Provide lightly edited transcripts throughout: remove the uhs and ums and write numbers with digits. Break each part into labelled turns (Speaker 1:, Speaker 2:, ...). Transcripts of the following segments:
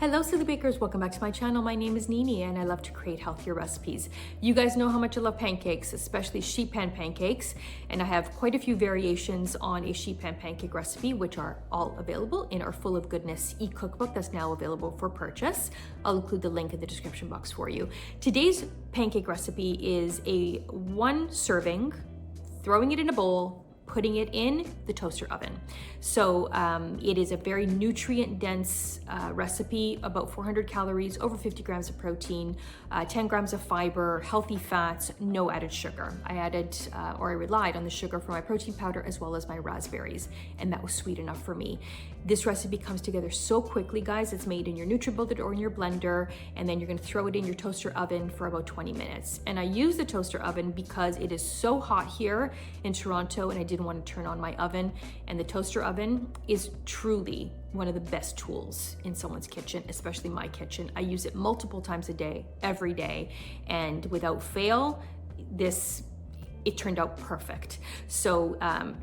Speaker 1: Hello silly bakers, welcome back to my channel. My name is Nini and I love to create healthier recipes. You guys know how much I love pancakes, especially sheet pan pancakes, and I have quite a few variations on a sheet pan pancake recipe, which are all available in our Full of Goodness e-cookbook that's now available for purchase. I'll include the link in the description box for you. Today's pancake recipe is a one serving, throwing it in a bowl, putting it in the toaster oven. So it is a very nutrient dense recipe, about 400 calories, over 50 grams of protein, 10 grams of fiber, healthy fats, no added sugar. I relied on the sugar for my protein powder as well as my raspberries, and that was sweet enough for me. This recipe comes together so quickly, guys. It's made in your NutriBullet or in your blender, and then you're gonna throw it in your toaster oven for about 20 minutes. And I use the toaster oven because it is so hot here in Toronto and I didn't want to turn on my oven, and the toaster oven is truly one of the best tools in someone's kitchen, especially my kitchen. I use it multiple times a day, every day, and without fail, it turned out perfect. So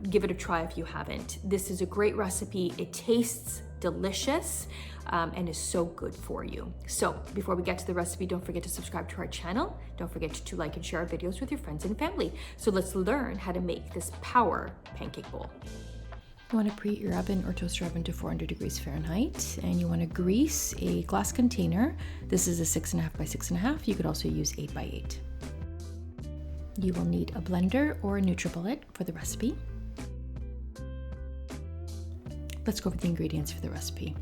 Speaker 1: give it a try if you haven't. This is a great recipe. It tastes delicious and is so good for you. So before we get to the recipe, don't forget to subscribe to our channel. Don't forget to like and share our videos with your friends and family. So let's learn how to make this power pancake bowl. You want to preheat your oven or toaster oven to 400 degrees Fahrenheit, and you want to grease a glass container. This is a 6.5 by 6.5. You could also use 8 by 8. You will need a blender or a NutriBullet for the recipe. Let's go over the ingredients for the recipe.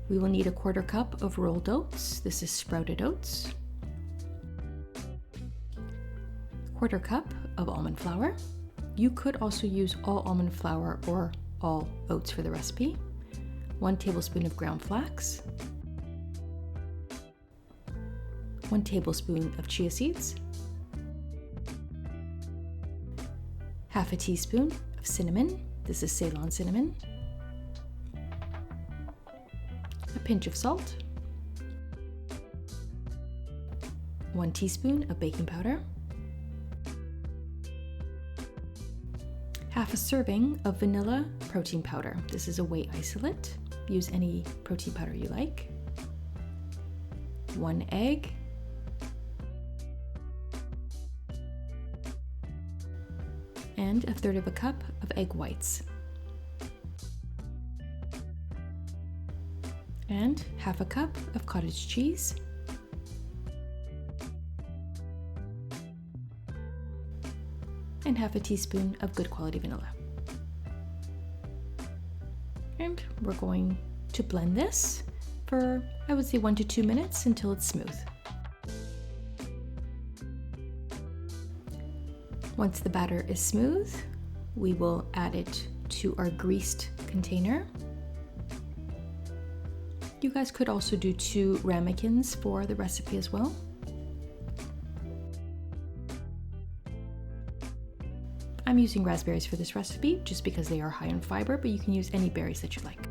Speaker 1: We will need a 1/4 cup of rolled oats. This is sprouted oats. 1/4 cup of almond flour. You could also use all almond flour or all oats for the recipe. 1 tablespoon of ground flax. 1 tablespoon of chia seeds. 1/2 teaspoon of cinnamon. This is Ceylon cinnamon. A pinch of salt. 1 teaspoon of baking powder. 1/2 serving of vanilla protein powder. This is a whey isolate. Use any protein powder you like. 1 egg. And 1/3 cup of egg whites. And 1/2 cup of cottage cheese. And 1/2 teaspoon of good quality vanilla. And we're going to blend this for, I would say, 1 to 2 minutes until it's smooth. Once the batter is smooth, we will add it to our greased container. You guys could also do 2 ramekins for the recipe as well. I'm using raspberries for this recipe just because they are high in fiber, but you can use any berries that you like.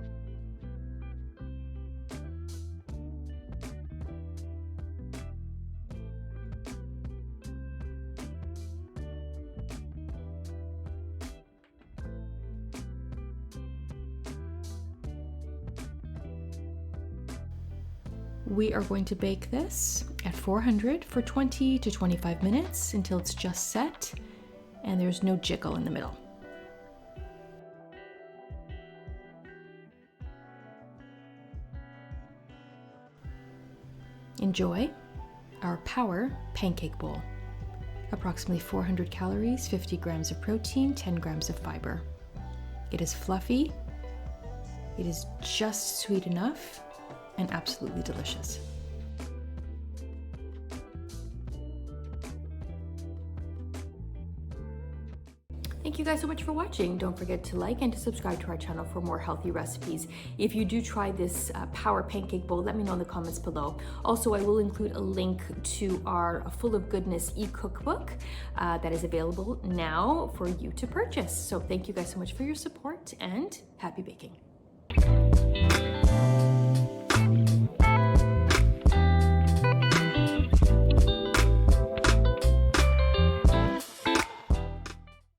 Speaker 1: We are going to bake this at 400 for 20 to 25 minutes until it's just set and there's no jiggle in the middle. Enjoy our power pancake bowl. Approximately 400 calories, 50 grams of protein, 10 grams of fiber. It is fluffy, it is just sweet enough, and absolutely delicious. Thank you guys so much for watching. Don't forget to like and to subscribe to our channel for more healthy recipes. If you do try this power pancake bowl, let me know in the comments below. Also, I will include a link to our Full of Goodness e-cookbook that is available now for you to purchase. So thank you guys so much for your support and happy baking.